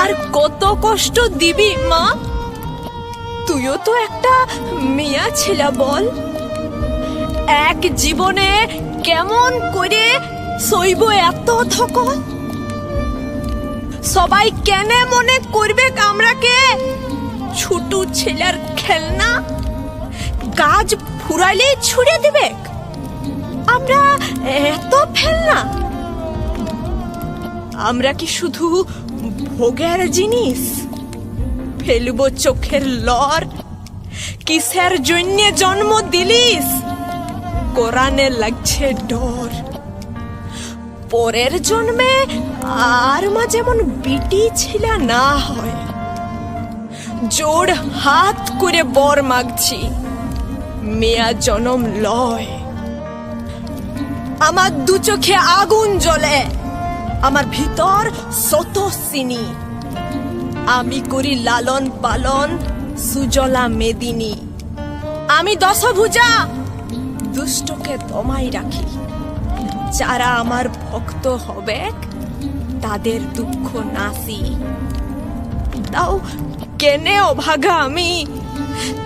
আর কত কষ্ট দিবি মা? তুইও তো একটা মেয়া ছিলা বল। এক জীবনে কেমন করে সইব এত ধকল? সবাই কেনে মনে করবে আমরাকে ছোট ছেলের খেলনা? কাজ ফুরাইলে ছুড়ে দিবে আমরা এত ফেলনা? আমরা কি শুধু ভোগের জিনিস? ফেলব চোখের লর? কিসের জন্য জন্ম দিলিস? কোরআনে লাগছে ডর। পরের জন্মে আর মা যেমন বিটি ছিল না হয়। জোড় হাত করে বর মাগছি, মেয়া জনম লয়। আমার দু চোখে আগুন জ্বলে, আমার ভিতর শত সিনি। আমি করি লালন পালন সুজলা মেদিনী। আমি দশভুজা, দুষ্টকে দমাই রাখি। যারা আমার ভক্ত হবে তাদের দুঃখ নাসি। তাও কেনে অভাগা আমি,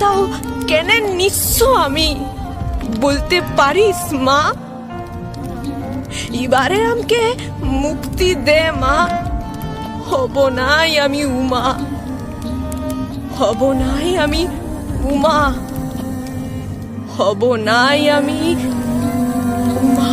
তাও কেনে নিঃস্ব আমি, বলতে পারিস মা? এবারে আমাকে মুক্তি দে মা। হব নাই আমি উমা, হব নাই আমি উমা, হব নাই আমি উমা।